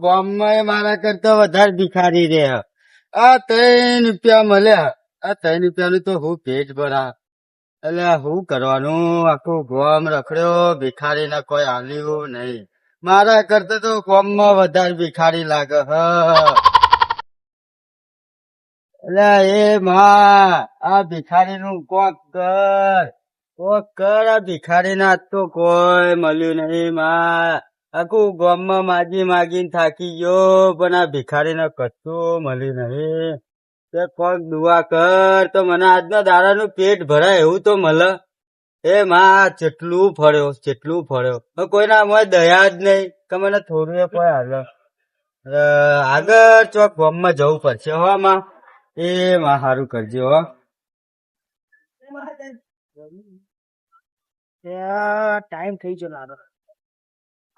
ગામમાં મારા કરતા વધારે ભિખારી રે. આ 3 રૂપિયા મળ્યા. આ 3 રૂપિયાનું તો હું પેટ ભરા. એટલે હું કરવાનું? આખું ગામ રખડ્યો, ભિખારી ના કોઈ આલ્યું નહીં. મારા કરતા તો ગામમાં વધારે ભિખારી લાગે હ. એટલે એ માં, આ ભિખારી નું કોક કર. આ ભિખારી ના તો કોઈ મળ્યું નહીં માં. આખું ગામમાં માગી માગીને થાકી ગયો, પણ આ ભિખારી ને કશું મળ્યું નહીં. તે કોક દુઆ કર તો મને આજના દાડાનું પેટ ભરાય એવું તો મળે. એ માં જેટલું ફળ્યો કોઈના મોય દયા જ નહીં કે મને થોડું એ કોઈ હાલ. આગળ ચોક ગામમાં જવું પડશે હો માં. એ માં સારું કરજો હો. ટાઈમ થઈ ગયો લાગે.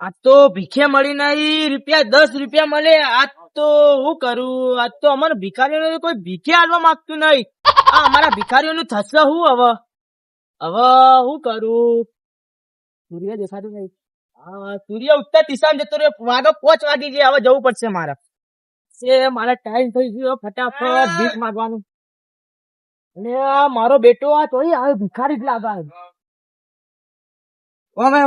આજ તો ભીખે મળી નહીં, રૂપિયા 10 રૂપિયા મળે. આજ તો હું કરું? આજ તો અમારા ભિખારીઓને કોઈ ભીખે આલવા માંગતું નહીં. આ અમારા ભિખારીઓનું થશે હું હવે હું કરું? સૂર્ય દેખાતું નહીં. હા, સૂર્ય ઉગતા દિશામાં જતો રહ્યો. વાગો 5 વાગી ગયા. હવે જવું પડશે મારે. મારા ટાઈમ થઈ ગયો. ફટાફટ ભીખ માંગવાનું. અને મારો બેટો આ તો હવે ભિખારી જ લાગે. ઓમે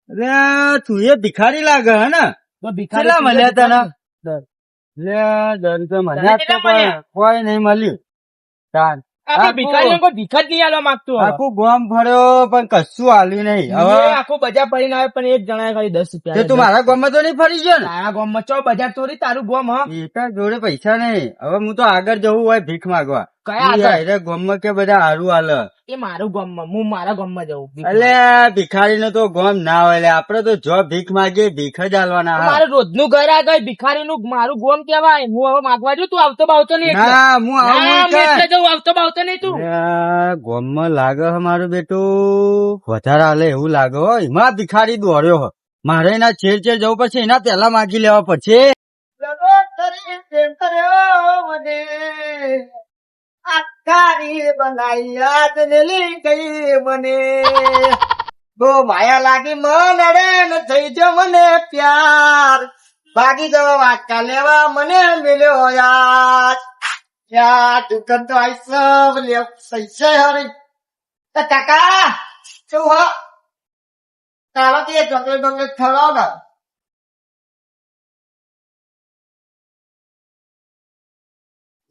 અરે તું એ ભિખારી લાગે હે ને? તો ભિખારી કેટલા મળ્યા તને? 10 રૂપિયા મળ્યા તો કોઈ નહીં મળ્યું. ભિખારીઓ કોઈ ભીખ જ નહીં આલવા માંગતું. આખું ગામ ફર્યો પણ કશું આલ્યું નહીં. હવે આખું બજાર ફરીને આવે પણ એક જણા ખાલી 10 રૂપિયા. તું મારા ગામમાં તો નહીં ફરી ગયો ને? તારા ગામમાં ચો બજાર થોડી તારું ગામ? હા, એકા જોડે પૈસા નહીં. હવે હું તો આગળ જવું હોય ભીખ માંગવા. કયા ગામમાં કે બધા હારું હાલે? એ મારું ગામમાં, હું મારા ગામમાં જવું. એટલે ભિખારી નો તો ગામ ના હોય. એટલે આપડે તો જો ભીખ માંગીએ ભીખ જ આલવાના. મારું રોજનું ઘર આ ગઈ ભિખારી નું મારું ગામ કેવાય. હું હવે માગવા જઉં. તું આવતો બાવતો નહીં? ના, હું આવતો બાવતો નહીં. તું ગામમાં લાગે હે મારું બેટું વધારે હાલે એવું લાગે હો. એમાં ભિખારી દોડ્યો હો. મારે એના છેર જવું પડશે. એના પેલા માગી લેવા પડશે. મને માયા લાગી મન અરે ન થઈ જો મને પ્યાર. ભાગી જવા વાટકા લેવા મને મિલ્યો યાર. દુકાન તો આઈ સૈસે હરી. કાકા શું હો? ચાલો તે ચોકલેટ બોકલેટ ખવડાવો ને.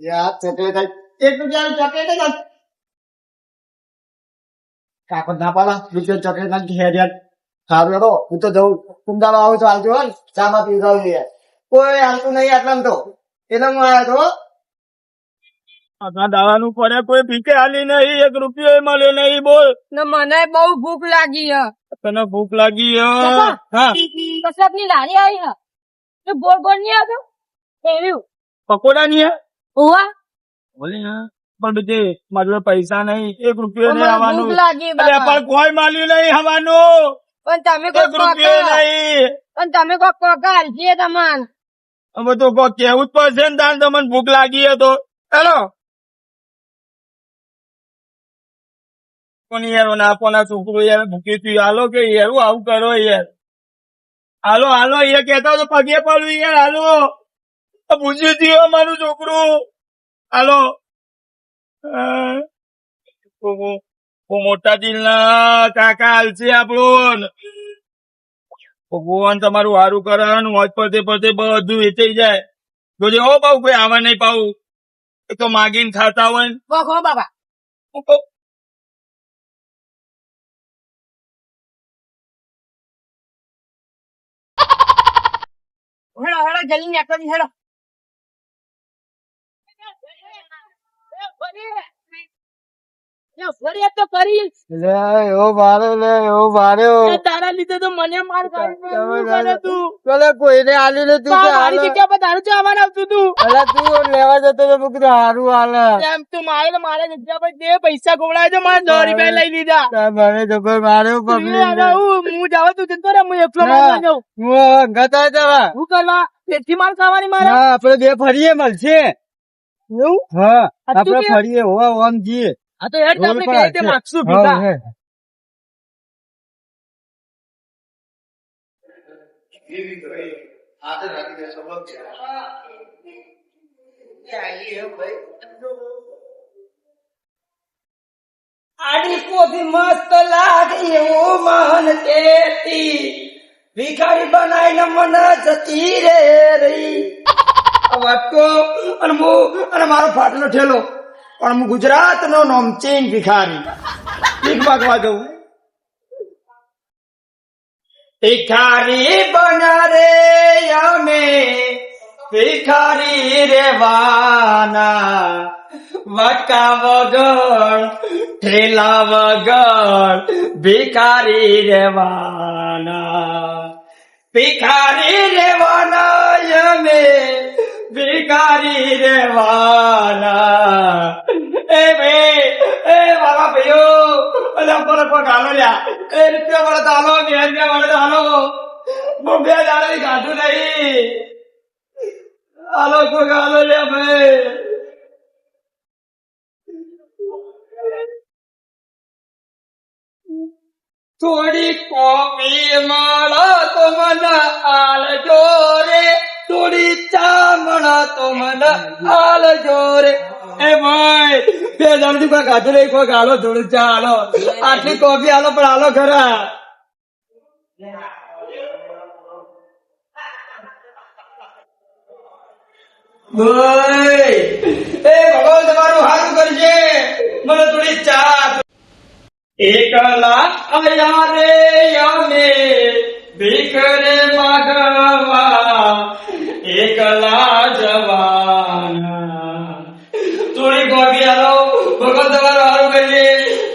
યાર ચોકલેટ ચોકલેટ કાકો ના પાડા. રૂપિયા ચોકલેટ ના ઘેર સારું હેડો. હું તો જઉં. કુંદાળો આવું તો હાલજો હોય. ચામાં પીવડાવું યાર. કોઈ હાલતું નહીં આટલામ તો. એટલે હું આવ્યો તો. આખા દાવાનું પડે કોઈ ભીખે હાલી નહીં. 1 રૂપિયો મળ્યો નહીં. બોલ. મને બહુ ભૂખ લાગી હે. તને ભૂખ લાગી હા? કસરત ની લારી આવી હે. તો ગોળ ગોળ નહીં આવતો એવું પકોડા ની હોવા. બોલે હા પણ બધે મારે પૈસા નહીં. 1 રૂપિયો નહીં મને આવવાનું. ભૂખ લાગી અરે બાપા. પણ કોઈ માલ્યું નહીં આવવાનું. પણ તમે 1 રૂપિયો નહીં. કોક કોકા હાલશે તમાન. હવે તો કોઈ કેવું જ પડશે ને તાન તમને ભૂખ લાગી હે તો. હેલો કોની યાર ના આપવાના છોકરો યાર ભૂખી તું હાલો કે યાર આવું કરો યાર. હાલો એ કેતા તો પગે પડવું યાર. હાલો પૂછી થયું મારું છોકરું. હાલો મોટા દિલ ના કાકા હાલશે આપણું. ભગવાન તમારું સારું કરવાનું. મોજ પડતે બધું વેચાઈ જાય. જોજે હો પાવું કોઈ આવા નહીં પાવું. એ તો માગીને ખાતા હોય ને. હો બાબા. હેડો જલ્દી નીકળો હેડો. તારા લીધે તો મને માર ખાઈ તું. કોઈને આલ્યું ને તું મારી જગ્યા પર તારું જવાનું આવતું તું. તું લેવા જતો તો મેં કીધું હારું હાલે. એમ તું મારા જગ્યા પર જે પૈસા ગોળાય તો મારે 10 રૂપિયા લઈ લીધા. મને તો કોઈ માર્યો પબ્લિક. હું જાવ તું જતો રે. હું એકલો મારવા જાઉં. હું ગતા જવા. શું કરવા? પેટથી માર ખાવાની મારે. આપડે 2 ફરીએ મળશે. એવું? હા આ તું આપડે કે? ફરીએ ઓમ જઈએ. આ તો હેડ આપણે બે માગશું ભીખા. હા, હે. આડી કોફી મસ્ત લાગે એવું મન કેતી ભિખારી બનાવીને મને જતી રે રહી વાટકો અને મારો ફાટલો ઠેલો પણ હું ગુજરાત નો નોમચીન ભિખારી ભીખ માગવા જવું. ભિખારી બન્યા રે અમે ભિખારી રેવાના વટકા વગર ઠેલા વગર ભિખારી રેવાના ભિખારી રેવાના અમે ભિખારી રેવાના એ મારા ભાઈઓ અલ્યા પર હાલો લ્યા એ રૂપિયા વાળા તો હાલો 2 રૂપિયા વાળા તો હાલો હું 2 દાડા ગાધું નહીં હાલો કોઈ હાલો લ્યા ભાઈ થોડી કોફી મળો તો મને આલજો રે થોડી ચા મળો તો મને આલજો રે એ ભાઈ 2 દાડાથી કોઈ ગાધું નહીં કોઈ હાલો થોડું ચા હાલો આટલી કોફી હાલો પણ હાલો ખરા ભાઈ એ ભગવાન તમારું સારું કરશે મને થોડી ચા એકલા આયા રે અમે ભીખ રે માગવા એકલા જવાના થોડી કોફી આલો ભગવાન તમારું સારું કરશે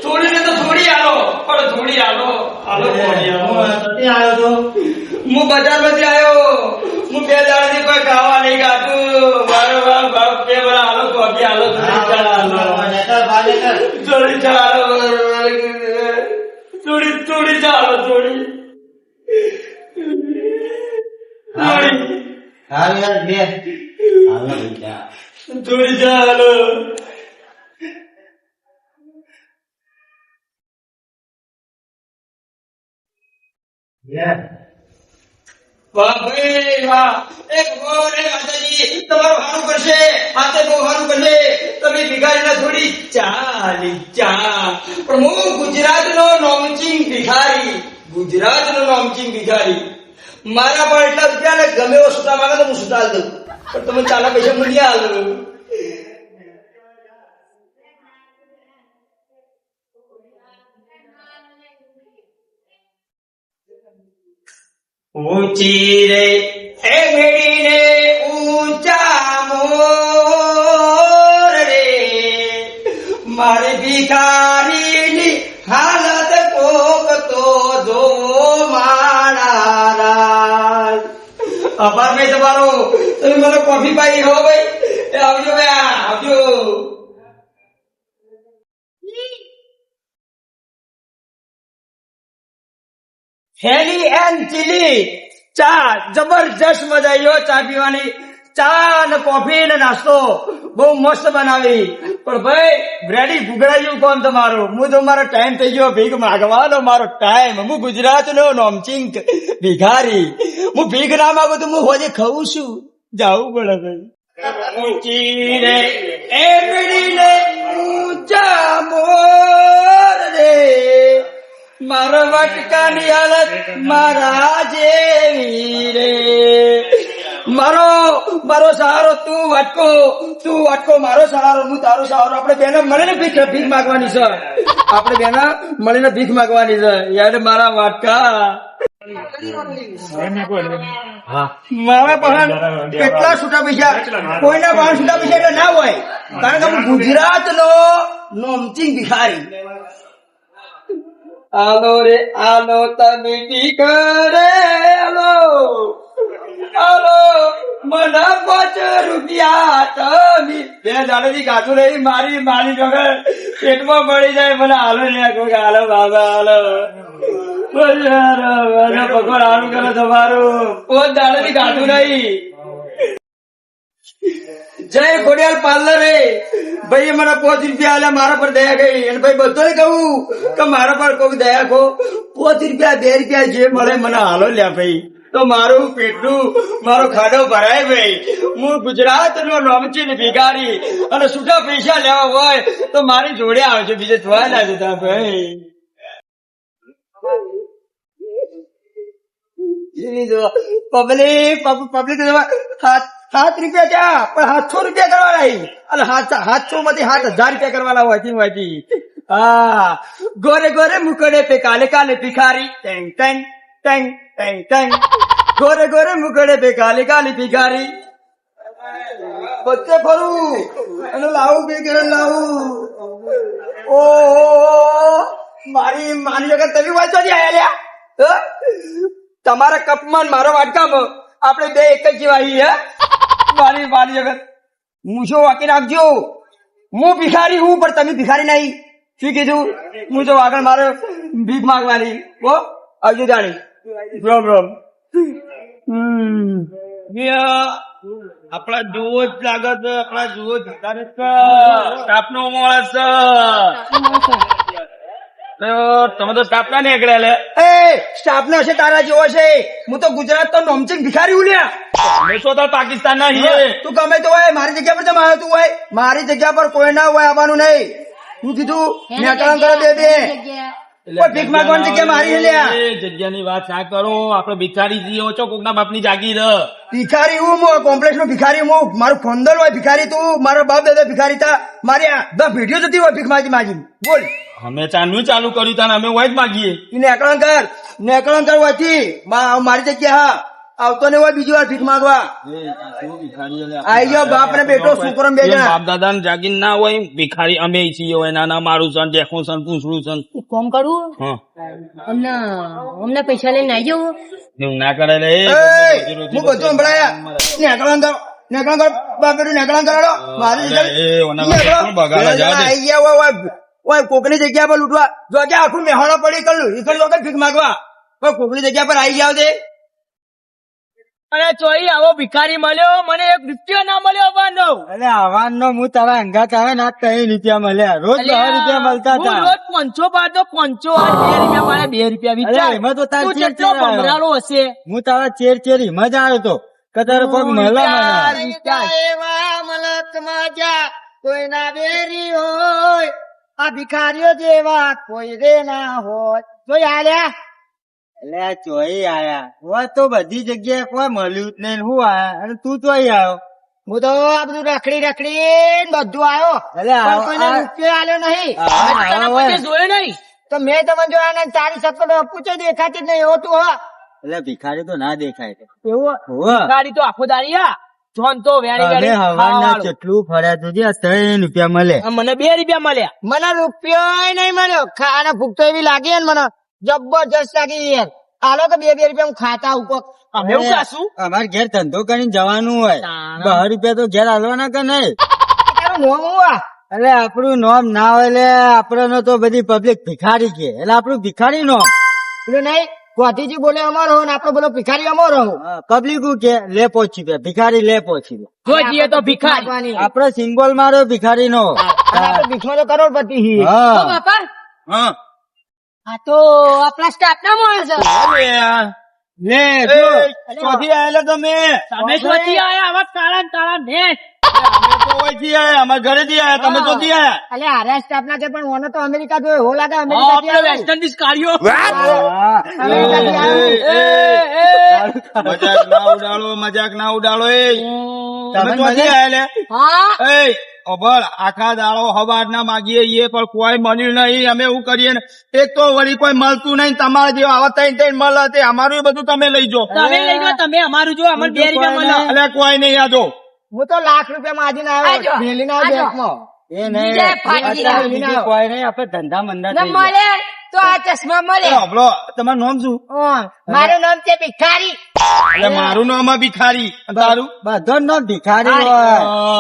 થોડી ને તો થોડી આલો પણ થોડી આલો આલો કોફી આવ્યો તો હું બજારમાંથી આવ્યો હું 2 દાડાથી કોઈ ખાવા નહીં ખાતું મારો બાપ કે મારા આલો કોફી આલો થોડી ચા આલો થોડી ચા આલો થોડી ચાલો થોડી થોડી ચાલો વાહ ભાઈ વાહ એક ગોરે માતાજી તમારું સારું કરશે હાથે બહુ સારું કરશે તમે ભિખારીને થોડી ચાલી ચા પણ હું ગુજરાતનો નોમચીન ભિખારી મારા પર એટલા રૂપિયા ને ગમે એવો સુતા માંગે તો હું સુતા દઉં પણ તમે ચાના પૈસા મને આલો ઊંચી રે એ મેળીને ઊંચા મોર રે મારી ભિખારીની હાલત કોક તો જો મારા આભાર ભાઈ તમારો તમે મને કોફી પાઈ હો ભાઈ એ આવજો ભાઈ આવજો હેલી એન્ડ ચીલી ચા જબરજસ્ત મજા આવ્યો ચા પીવાની ચા ને કોફી ને નાસ્તો બહુ મસ્ત બનાવી પણ ભાઈ બ્રેડી ભૂગડા જેવું કોણ તમારું હું તો મારો ટાઈમ થઈ ગયો ભીખ માગવાનો મારો ટાઈમ હું ગુજરાતનો નોમચીન ભિખારી હું ભીખ ના માગું તો હું હોજે ખાઉં છું જાવું પડે ભાઈ ઊંચી રે એ મેળીને ઊંચા મોર રે મારો વટકાની હાલત મારા જેવી રે મારો સહારો તું વટકો મારો સહારો હું તારો સહારો આપણે બેને મળીને ભીખ માંગવાની છે આપણે બેને મળીને ભીખ માંગવાની છે યાર મારા વાટકા મારા પાસે કેટલા છૂટા પૈસા કોઈના પાસે છૂટા પૈસા એટલે ના હોય કારણ કે હું ગુજરાતનો નોમચીન ભિખારી આલો રે આલો તમે દીકરે આલો મને 5 રૂપિયા તમે 2 દાડાથી ગાતું રહી મારી વગર પેટમાં મળી જાય મને હાલો ને કોઈ હાલો બાબા હાલો ભગવાન હારું કરે તમારું 5 દાડાથી ગાતું નહીં જય ખોડિયાલ પાર્લરે ભાઈ મને 5 રૂપિયા આલ્યા મારા પર દયા ગઈ અને ભાઈ બધોય કહું કે મારા પર કોઈ દયા કહો 5 રૂપિયા 2 રૂપિયા જે મળે મને હાલો લ્યા ભાઈ તો મારું પેટનું મારો ખાડો ભરાય ભાઈ. હું ગુજરાત નો નોમચીન ભિખારી અને છૂટા પૈસા લેવા હોય તો મારી જોડે આવજો, બીજે જોવા ના જતા ભાઈ. પબ્લિક 7 રૂપિયા ત્યાં પણ 700 રૂપિયા કરવાના અને 700 માંથી 7,000 રૂપિયા કરવાના હોયથી. હા, ગોરે ગોરે મુકડે પે કાલે કાલે ભિખારી ટેંગ ટેંગ ટેંગ ટેંગ ટેંગ. ગોરે ગોરે મુકડે પે કાલે કાલે ભિખારી. બચ્ચે ફરું અને લાવું બેગેરે લાવું. ઓ મારી માની જગત તમે વાંચો આયા લ્યા. તમારા કપમાં ને મારા વાટકામાં આપણે બે એક જ જેવા હે. મારી માની જગત મૂછો વાકી નાખજો. હું ભિખારી હું પણ તમે ભિખારી નહીં. શું કીધું? હું તો આગળ મારે ભીખ માંગવાની. ઓ આવજો જાણી. રોમ રોમ. આપડા જુઓ જ લાગે છે, આપડા જુઓ જતા સ્ટાફ નો માણસ તમે તો સ્ટાફ ના નીકળ્યા લે. એ સ્ટાફ નો છે તારા જેવો છે. હું તો ગુજરાત તો નોમચીન ભિખારી ઉલ્યા. અમે શું તો પાકિસ્તાન ના છીએ. તું ગમે તો હોય મારી જગ્યા પર જમા તું હોય. મારી જગ્યા પર કોઈ ના હોય આવવાનું નહીં. હું કીધું નેકળાં કરો બે કોઈ ભીખ માંગવાની જગ્યા મારી લ્યા. જગ્યા ની વાત ના કરો, આપડે ભિખારી છીએ ઓછો કોક ના બાપ ની જાગીર. ભિખારી હું કોમ્પ્લેક્સ નો ભિખારી હું. મારું ફોંદલ હોય ભિખારી તું. મારા બાપ દાદા ભિખારી હતા. મારી વિડીયો જતી હોય ભીખ માગી માગી. બોલ અમે ચાનું ચાલુ કર્યું તા અમે હોય જ માગીએ. નેકળાં કર હોયથી મારી જગ્યા. હા આવતો ને હોય બીજી વાર ભીખ માંગવા. આઈ ગયો બાપ ને બેટો છોકરો બે જણા. બાપ દાદા ને જાગીર ના હોય ભિખારી અમે છીએ. હોય નાના મારું સન દેખું સન પૂછડું સન. કોમ કરું હા અમને પૈસા લઈને આવી જવું. એવું ના કરે રે. હું બધું સંભળાયા. નેકળાં કર બાપ બેટું નેકળાં કરાડો. મારી જગ્યા આઈ ગયા હોય કોકની જગ્યા પર લૂંટવા. જો કે આખું મેહાણો પડી કરું ભીખ માંગવા. કોકની જગ્યા પર આઈ જાવ દે. અને ચોઈ આવો ભિખારી મળ્યો, મને 1 રૂપિયો ના મળ્યો આવવાનો. અરે આવાનો હું તારા અંગાત આવે ને 3 રૂપિયા મળ્યા. રોજ 10 રૂપિયા મળતા હું રોજ 500 પાડતો 500 આ 2 રૂપિયા મળે 2 રૂપિયા વિચાર. એમાં તો તાર તું ચેર કેટલો ભમરાળો હશે. હું તારા ચેર એમાં જ આવ્યો તો કે તારો પગ મળવા વિચાર. એવા મલક મજા કોઈ ના બેરી હોય, આ ભિખારીઓ જેવા કોઈ રે ના હોય. જોઈ આલ્યા એટલે ચોઈ આયા હોય તો બધી જગ્યાએ કોઈ મળ્યું જ નહીં. હું આયા અને તું ચોઈ આવ્યો. હું તો આ બધું રખડી બધું આવ્યો. એટલે પણ કોઈને રૂપિયો આલ્યો નહીં. તને પછી જોયો નહીં. તો મેં તમને જોયા ને તારી શકલ પૂછો દેખાતી જ નહીં. એવો તું હા એટલે ભિખારી તો ના દેખાય. એવું ભિખારી તો આખો દાડી હા જોન તો વેણી વેણી હવાના કેટલું ફર્યા તુજે 3 રૂપિયા મળે. મને 2 રૂપિયા મળ્યા. મને રૂપિયો નહીં મળ્યો. ખાના ભૂખ તો એવી લાગી ને મને જબરજસ્ત લાગી યાર. આલો તો 2 રૂપિયા હું ખાતા ઉપર. અમે એવું ખાશું. અમારે ઘેર ધંધો કરીને જવાનું હોય. 10 રૂપિયા તો ઘેર હાલવાના કે નહીં. તારું નામ હું આ એટલે આપણું નામ ના હોય એટલે આપડે તો બધી પબ્લિક ભિખારી કે એટલે આપણું ભિખારી નામ. પેલું નહીં ગોધીજી બોલે અમારો ને આપડે બોલો ભિખારી અમારો. પબ્લિક કે લે પહોંચી ગયા ભિખારી લે પહોંચી ગયા. જો જઈએ તો ભિખારી. આપડે સિમ્બોલ મારો ભિખારી નો. ભીખમાં તો કરોડપતિ હી. હા બાપા હા આ તો આપણા સ્ટાફ ના માણસ છે. લે ચોથી આયેલા તમે. તમે ક્યાંથી આયા આવા કાળા ને કાળા નેટ? અમે તો ઓયથી આયા, અમારા ઘરેથી આયા. તમે ચોથી આયા. અલે હારે સ્ટાફ ના છે પણ ઓને તો અમેરિકા જોયો હો લાગે. આપણે અમેરિકા વેસ્ટ ઇન્ડિઝ કાઢ્યો. મજાક ના ઉડાડો, મજાક ના ઉડાડો. તમે ચોથી આયેલા. હા એ અભળ આખા દાડો હવાર ના માગીએ એ પણ કોઈ મળ્યું નહીં. અમે એવું કરીએ ને એક તો વળી કોઈ મળતું નહીં. તમારા જેવા આવા 3 મળે તે અમારું બધું તમે લઈ જો. તમે લઈ જાઓ, તમે અમારું જો, અમને 2 રૂપિયા મળ્યા. એટલે કોઈ નહીં યાદો. હું તો લાખ રૂપિયા માં આજીને આવ્યો. આજો. મેલી ના બેંકમાં. એ નહીં બીજા ફાટી અત્યારે ગયા. બીજું કોઈ નહીં. આપડે ધંધા મંદા ન થઈ ગયા. મળે તો આ ચશ્મા મળે. હબળો તમારું નામ શું? મારું નામ છે ભિખારી. એટલે મારું નામ આ ભિખારી. તારું? બધો નો ભિખારી હોય.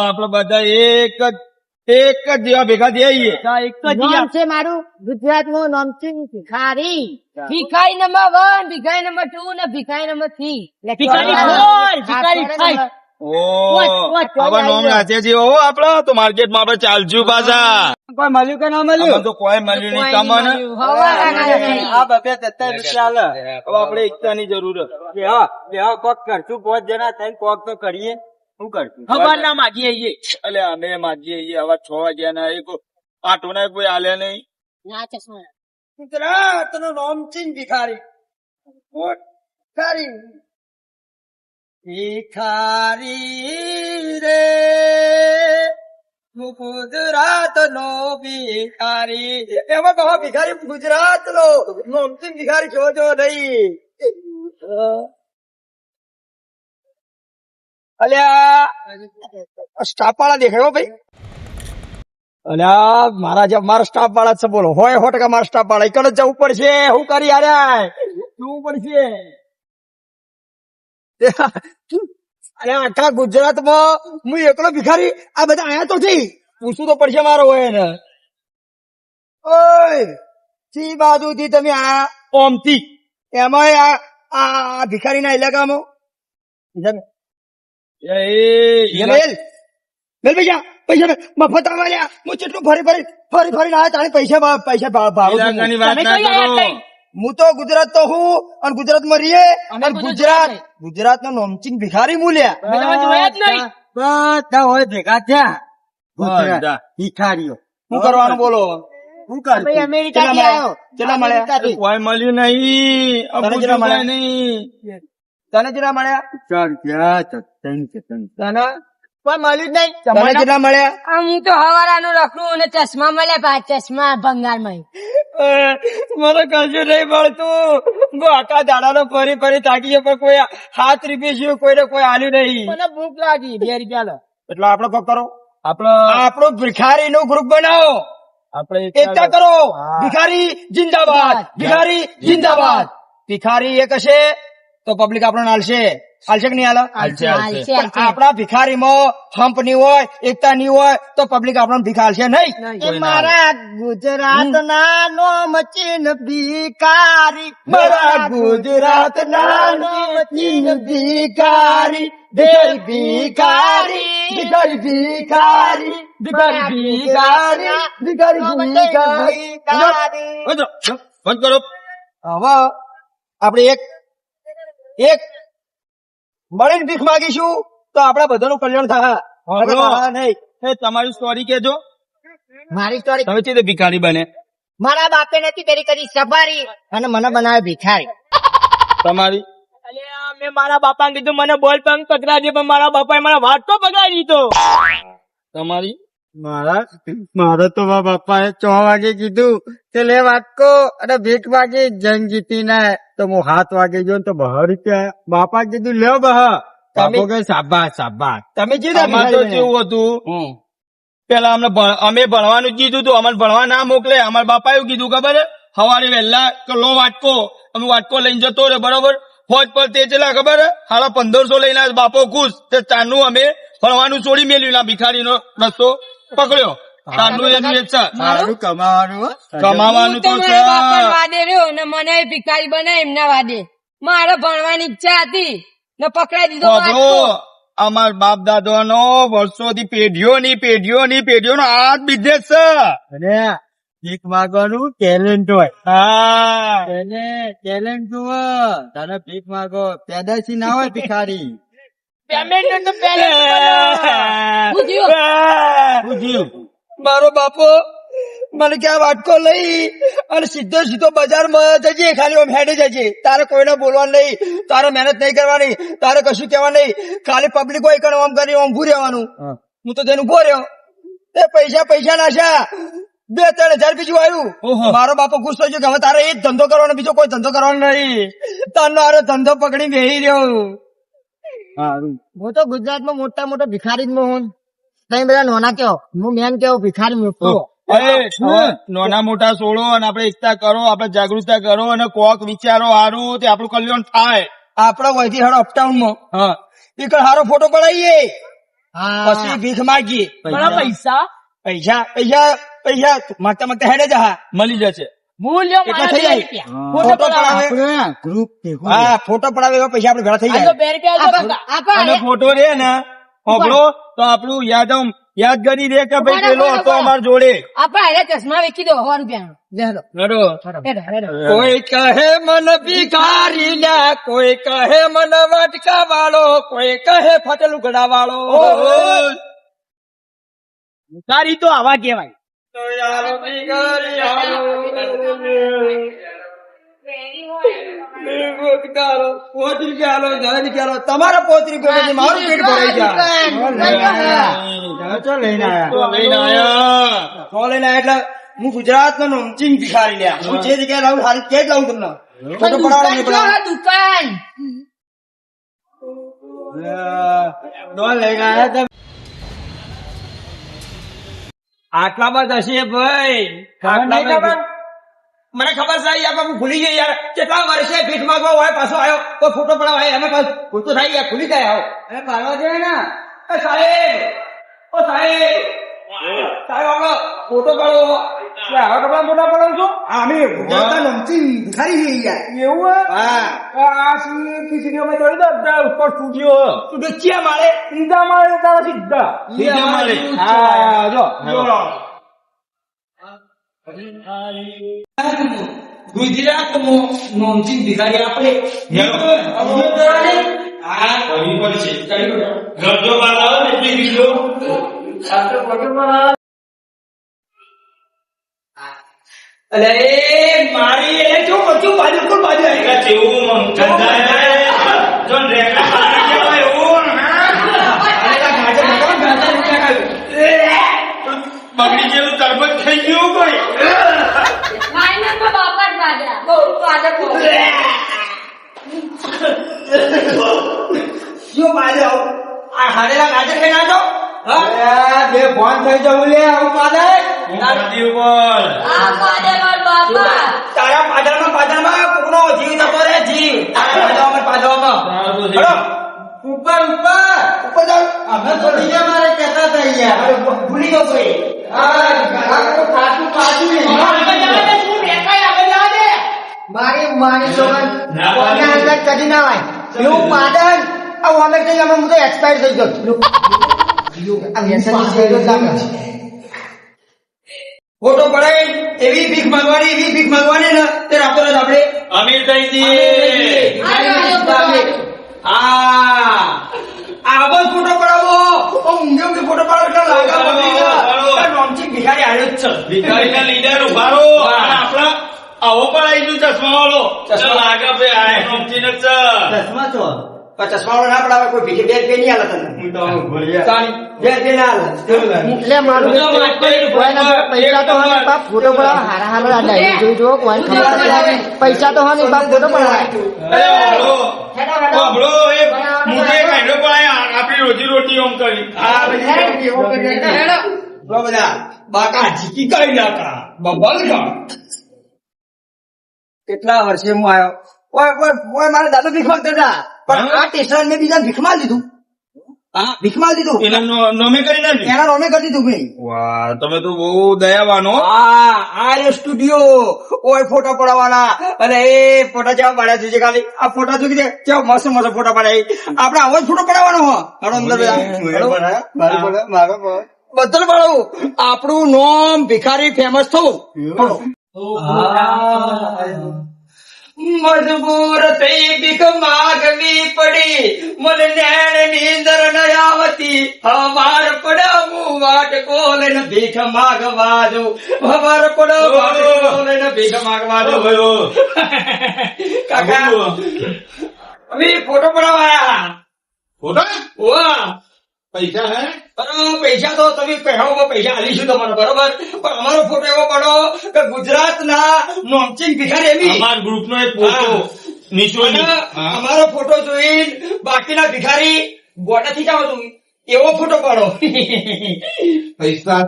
આપડે બધા એક જ જેવા ભેગા થઈએ. એક જ નામ છે મારું ગુજરાતમાં નામ છે ભિખારી. ભિખારી નંબર 1, ભિખારી નંબર 2 ને ભિખારી નંબર 3. ભિખારી બોલ, ભિખારી ખાય. હવે નોમ નાચે છે હો આપડે તો માર્કેટમાં આપડે ચાલશું પાછા. કોઈ મળ્યું કે ના આમાં મળ્યું? તો કોઈ મળ્યું નહીં તમને. આ બબે 73 રૂપિયા આલે. હવે આપડે એકતાની જરૂર છે. બેહો કોક કરશું, 5 જણા થઈને કોક તો કરીએ. શું કરશું? ખબર ના માગીએ આઈએ. એટલે અમે માગીએ છીએ હવે 6 વાગ્યા ના એક આટો ના કોઈ આલે નહીં. ના ચશ્મા ગુજરાતનો નોમચીન ભિખારી ભિખારી રે હું ગુજરાતનો ભિખારી. એમાં કહો ભિખારી ગુજરાતનો નોમચીન ભિખારી જોજો નહીં. અલ્યા સ્ટાફ વાળા દેખાયો ભાઈ. અલ્યા મારા સ્ટાફ વાળા છે. બોલો હોય 100% મારા સ્ટાફ વાળા એક જ જવું પડશે. હું કરી આર્યા જવું પડશે. અરે આખા ગુજરાતમાં હું એકલો ભિખારી, આ બધા આયા તો થઈ પૂછવું તો પડશે મારો હોય ને. ઓય ચી બાજુથી તમે આ ઓમથી એમાં આ ભિખારીના ઇલાકામાં મેલ પૈસા મફત આવ્યા. હું કેટલું ફરી ફરીને આવ્યા તાણે પૈસા ભાવ ઇલાકાની વાત ના કરો. હું તો ગુજરાત તો હું અને ગુજરાતમાં રહીએ અને ગુજરાત નો નોમચીન ભિખારી મૂલ્યા. અમે તમે જોયા જ નહીં. બધા હોય ભેગા થયા. બધા. ભિખારીઓ શું કરવાનું બોલો? શું કરશું? અમેરિકાથી આવ્યો. કેટલા મળ્યા? કોઈ મળ્યું નહીં. તને પૂછ્યું કેટલા મળ્યા? કોઈ નહીં. તને કેટલા મળ્યા? 4 રૂપિયા 73 તને કોઈ મળ્યું જ નહીં. તને કેટલા મળ્યા? આમ હું તો હવારાનું રખડું અને ચશ્મા મળ્યા પાંચ ચશ્મા ભંગારમાં. મને કશું નહીં મળતું. હું આખા દાડાનો ફરી થાકી ગયો પણ કોઈ 7 રૂપિયા સિવાય કોઈને કોઈ આલ્યું નહીં. મને ભૂખ લાગી 2 રૂપિયા લો. એટલે આપડે કોક કરો. આપડે આપણું ભિખારી નું ગ્રુપ બનાવો. આપડે એકતા કરો. ભિખારી જિંદાબાદ, ભિખારી જિંદાબાદ. ભિખારી એક હશે તો પબ્લિક આપણને હાલશે કે નહીં હાલે? હાલશે. પણ આપણા ભિખારીમાં હંપ ની હોય, એકતા ની હોય તો પબ્લિક આપણને ભીખ હાલશે નહીં. મારા ગુજરાતના નોમચીન ભિખારી, મારા ગુજરાતના નોમચીન ભિખારી, ભિખારી ભિખારી ભિખારી ભિખારી ભિખારી ભિખારી. બંધ કરો. હવે આપણે એક મળીને ભીખ માંગીશું તો આપડા બધાનું કલ્યાણ થાય. નહીં એ તમારી સ્ટોરી કેજો. મારી સ્ટોરી તમે છે ભિખારી બને મારા બાપે નથી કરી કરી સફારી અને મને બનાવે ભિખારી. તમારી અલ્યા મેં મારા બાપાને કીધું મને બોલ પંખ પકડાજે, પણ મારા બાપાએ મારા વાટકો પકડાવી દીધો. તમારી મારે તો મારા બાપાએ 6 વાગે કીધું કે લે વાટકો અને ભીખ વાગે જંગ જીતી ના તો હું 7 વાગે ગયો ને તો 12 રૂપિયા. બાપા કીધું લ્યો બાપો કે શાબાશ શાબાશ. તમે જે અમારે તો કેવું હતું પેલા અમે ભણવાનું જ કીધું હતું. અમારે ભણવા ના મોકલે. અમારા બાપા એવું કીધું ખબર હે? સવારે વહેલા કે લો વાટકો. અમે વાટકો લઈને જતો રહ્યો બરોબર. ફોજ પર તે ચેલા ખબર હે? 1550 લઈને આવ્યો. બાપો ખુશ. તે ચારનું અમે ભણવાનું છોડી મેલ્યું. ના ભિખારી નો રસ્તો પકડ્યો. ચારનું એનું એક છે. સારું કમાવાનું હો. કમાવાનું તો છે. મારા બાપા વાદે રહ્યો ને મને ભિખારી બનાય એમના વાદે. મારે ભણવાની ઈચ્છા હતી ને પકડાઈ દીધો વાટકો. અમાર બાપ દાદા નો વર્ષોથી પેઢીઓનો આ જ બિઝનેસ છે. અને ભીખ માંગવાનું ટેલેન્ટ હોય. હા એને ટેલેન્ટ જુઓ. તને ભીખ માંગો પેદાશી ના હોય ભિખારી. પેમેન્ટ તો પહેલે મારો બાપો મને કે આ વાટકો લઈ અને સીધો બજારમાં જજે. ખાલી આમ હેડે જજે. તારે કોઈને બોલવાનું નહીં, તારે મહેનત નહીં કરવાની, તારે કશું કહેવાનું નહીં. ખાલી પબ્લિક હોય કે આમ કરી આમ ઉભું રહેવાનું. હું તો તેનું ઉભો રહ્યો. તે પૈસા નાખ્યા. 2-3 હજાર બીજું આવ્યું. મારો બાપો ખુશ થઈ ગયો કે હવે તારે એ જ ધંધો કરવાનો, બીજો કોઈ ધંધો કરવાનો નહીં. તારનો આરો ધંધો પકડી બેહી રહ્યો. હું તો ગુજરાતમાં મોટો ભિખારી જ મોહન. તમે બધા નોના કેવો, હું મેન કેવો ભિખારી મોટો. નાના મોટા છોડો અને આપણે એકતા કરો, આપણે જાગૃતતા કરો અને કોક વિચારો હારું તે આપણું કલ્યાણ થાય. આપડા વહીથી હડો અપટાઉન માં એક સારો ફોટો પડાવીએ, પછી ભીખ માગીએ. મારા પૈસા પૈસા માંગતા હેડે જા. મળી જશે. મૂલ્યો કેટલા મારા થઈ જાય? 2 રૂપિયા. હા. ફોટો ફોટો પડાવો. પડાવે. આપણે ગ્રુપ ભેગું હા ફોટો પડાવે એવા પૈસા આપણે ભેળા થઈ આ તો જાય 2 રૂપિયા આલજો કાકા. આપા અને ફોટો રે ને હોભળો તો આપણું યાદગારી રે કે ભાઈ પેલો હતો અમાર જોડે. આપા એને ચશ્મા વેચી દો 100 રૂપિયાનો. લેડો. હેડો. હેડો, હેડો. કોઈ કહે મન ભિખારી લ્યા કોઈ કહે મન વટકા વાળો કોઈ કહે ફટલુગડા વાળો ભિખારી તો આવા કહેવાય. તમારા 5 રૂપિયા મારું પેટ ભરાઈ જાય ચો લઈને આયા તો લઈને આયા. સો લઈને આયા એટલે હું ગુજરાત નો નમચીન ભિખારી લ્યા હું જે જગ્યાએ લાવું સારી તે જ લાવું તમને ફોટો પડાવો નહીં દુકાન પડાવો. જો, દુકાન. ડોલ લઈને આયા તમે આટલામાં જ હશે ભાઈ ખબર? મને ખબર છે યાર હું ભૂલી ગઈ યાર કેટલા વર્ષે ભીખ માંગવા હોય પાછો આવ્યો કોઈ ફોટો પડાવ એમાં પાછું ભૂલ તો થાય યાર ભૂલી જાય આવો અરે પાડવા દે ને એ સાહેબ સાહેબ આપણો ફોટો પાડો આવા કપડા મોટા પડો છો? અમે ગુજરાતના નમચીન ભિખારી છીએ યાર એવું હે? હા આ ખીચડીઓમાં જોડી દો બધા ઉપર સ્ટુડિયો. તું ડોચિયા મારે સીધા મારે તારા સીધા. સીધા મારે. હા, જો. ગુજરાતમાં નમચીન ભિખારી આપણે અલે મારી એ જો બધું બાજુ કોણ બાજુ બગડી ગયેલું તરબત થઈ ગયું કોઈ. માઇનસમાં બાપા જ બાજરા. બહુ બાજરા બહુ. શું બાજુ આ હાડેલા ગાજર ખાઈ નાખો બે ફોન થઈ જવું લે આવું પાડે નદી ઉપર. આ બાજરા મારા બાપા. તારા પાદરમાં કોકનો જીવ નતો રે જીવ પાદવામાં તારું તો હેડો. ઉપર ઉપર ઉપર જાઓ અમે થોડી જે મારે કહેતા હતા યાર અરે ભૂલી ગયો કોઈ ખાતું પાછું મારી મારી સોગન કદી ના વાય એવું પાડન આવું અમે કઈ અમે હું તો એક્સપાયર થઈ ગયો આ વ્યસન છે ફોટો પડાય એવી ભીખ માંગવાની ને તે રાતોરાત આપણે અમીર થઈ જઈએ. આવો ફોટો પડાવો ઊંઘે ફોટો પડાવો એટલે પડાવો. નોમચી ભિખારી આવ્યો જ છે ભિખારીના લીડર ઉભારો. અને આપણા આવો પણ આવી ગયું ચશ્મા વાળો. ચશ્મા. લાગે ભાઈ આ નોમચીન જ છે. ચશ્મા છો પણ ચશ્મા વાળો ના પડાવે કોઈ ભીખે બે રૂપિયા નહીં હાલે તને તાણી બે રૂપિયા ના હાલે એટલે મારું પૈસા તો હોય બાપ ફોટો પડાવ હારા હારા ડાયરી જોઈ જો કોઈ ખબર લાગે પૈસા તો હોય બાપ ફોટો પડાવ બાબડો એ મુજે કાઢ્યો પણ આપણી રોજી રોટી ઓમ કરી. બધા બાકા જીકી કાઢી નાખા બબલ કા કેટલા વર્ષે હું આવ્યો ઓય મારા દાદા ભીખ માંગતા હતા પણ આ ટેશન મેં બીજા ભીખમાં લીધું હા ભીખમાં લીધું એના નોમે કરી નાખ્યું. એના નોમે કરી દીધું ભાઈ વાહ, તમે તો બહુ દયાવાનો. આ સ્ટુડિયો ઓય ફોટો પડાવવાના અને એ ફોટા જેવા પાડ્યા છે ખાલી આ ફોટા જોઈ દે કેવા મસ્ત ફોટા પડાય આપણે આવો જ ફોટો પડાવવાનો હો હાલો અંદર બધા મારો બધું પડાવું આપણું નોમ ભિખારી ફેમસ થવું મજબૂર થઈ ભીખ માગવી પડી મને નેણ નીંદર ન આવતી હવાર પડાવું વાટ કોલ ને ભીખ માગવા દઉં હવાર પડાવ વાટ કોલ ને ભીખ માગવા દઉં કાકા અમે ફોટો પડાવાયા ફોટો? વાહ પૈસા હે? બરાબર પૈસા તો તમે પહેવામાં પૈસા આલીશું તમારો બરોબર પણ અમારો ફોટો એવો પડો કે ગુજરાતના નોમચીન ભિખારી એવી અમાર ગ્રુપનો એક ફોટો નિશોની. અને હા. અમારો ફોટો જોઈને બાકીના ભિખારી ગોટાથી જાવ છું એવો ફોટો પાડો પૈસા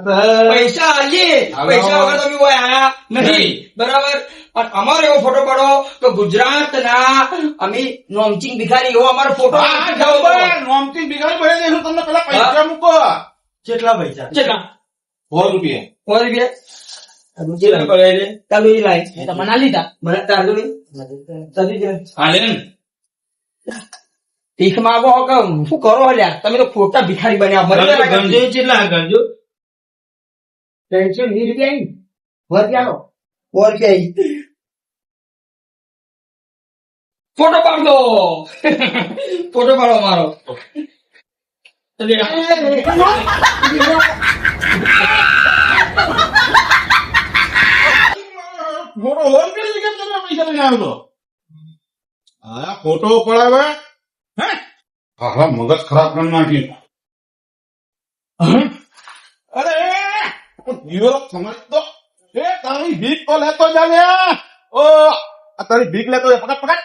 પૈસા આલીએ પૈસા વગર તમે કોઈ આયા નથી બરાબર અને અમારો એવો ફોટો પાડો કે ગુજરાતના અમે નોમચીન ભિખારી એવો અમારો ફોટો નોમથી બિગાડી ભરી દઈશું. તમને પેલા પૈસા મૂકો. કેટલા પૈસા કેટલા 100 રૂપિયા. 100 રૂપિયા કેટલા પડાય રે? ચાલુ એ લાય મેં તો મના લીધા મને તારજો નહીં ચાલી જાય હાલે ને? ભીખ માંગો હો કે શું કરો લ્યા તમે તો ખોટા ભિખારી બન્યા મને ગંજો કેટલા ગંજો? 320 રૂપિયા બોલ કે ફોટો પાડો ફોટો પાડો મારો ફોટો હોલ કરી કેમ તમે પૈસા લઈને આવ્યો તો? હા ફોટો પડાવે હે હા મગજ ખરાબ કરી નાખી અરે જીવો સમજ તો એ તારી ભીખ તો લેતો જા લે ઓ આ તારી ભીખ લેતો જા, પકડ પકડ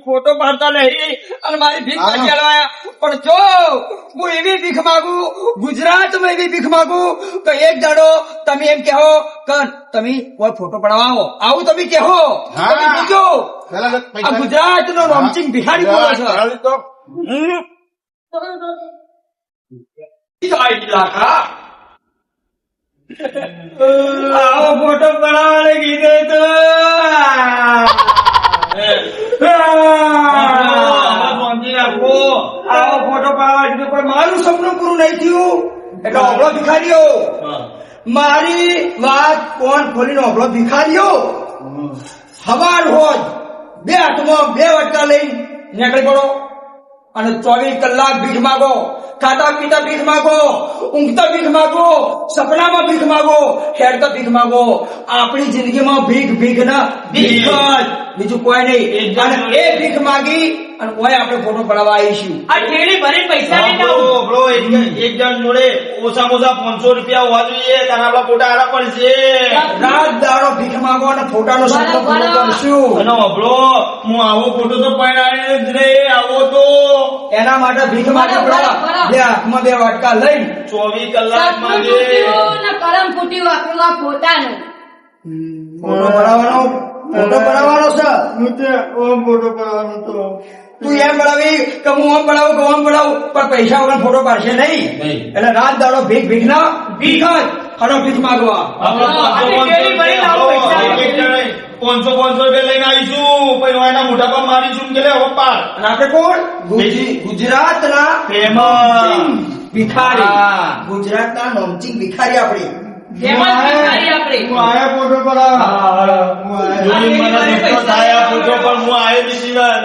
ફોટો પાડતા નહીં અને મારી ભીખ હા. ચાલવાયા પણ જો હું એવી ભીખ માંગુ ગુજરાતમાં એવી ભીખ માંગુ તો એક દાડો તમે એમ કહો કે તમે કોઈ ફોટો પડાવો આવું તમે કહો હા. તમે બીજો પેલા તો આ પૈસા ગુજરાત નો રોમચિંગ ભિખારી બોલો છો તારી તો આવો ફોટો પડાવવાને કીધે તો આવો ફોટો પાડવા કીધું પણ મારું સપનું પૂરું નહીં થયું એટલે અબળો ભિખારીઓ મારી વાત કોણ ખોલીને અબળો ભિખારીઓ હવાર હોજ બે હાથમાં બે વટકા લઈને નીકળી પડો અને 24 કલાક ભીખ માગો ખાતા પીતા ભીખ માગો ઊંઘતા ભીખ માગો સપનામાં ભીખ માગો હેડતા ભીખ માગો આપણી જિંદગીમાં ભીખ ભીખ ના ભીખ જ બીજું કોઈ નહીં અને એ ભીખ માગી અને કોઈ આપણે ફોટો પડાવવા આવીશું આ ઠેલી ભરી પૈસા લઈને આવું. બ્રો એક જણ જોડે ઓછામાં ઓછા 500 રૂપિયા હોવા જોઈએ તારા આપણા ફોટા આડા પડશે રાત દાડો ભીખ માગો અને ફોટાનો સપનો પૂરો કરશું અને અભળો હું આવો ફોટો તો પડાય જ રે આવો તો એના માટે ભીખ માગી બરાબર, પડવા બરાબર. બે હાથમાં બે વાટકા લઈને 24 કલાક સપનું માંગે તૂટ્યું ને કરમ ફૂટ્યું આખું આ પોતાનું ફોટો પડાવવાનો ફોટો પડાવવાનો છે ફોટો પાડવાનો તો તું એમ પડાવી કે હું આમ પડાવું કે આમ પડાવું પણ પૈસા વગર ફોટો પાડશે નહીં નહીં. એટલે રાત દાડો ભીખ ભીખ ના ભીખ જ હડો ભીખ માગવા આપણે 500 રૂપિયા લઈને આવીશું પછી એના મોઢા પર મારીશું કે લે હવે પાડ અને આપણે કોણ ગુજરાતના ફેમસ ભિખારી હા. ગુજરાતના નોમચિંગ ભિખારી આપણે ફેમસ ભિખારી આપણે. હું આયા ફોટો પડાવ મને દુઃખ થાય આ ફોટો પર હું આવ્યો બીજી વાર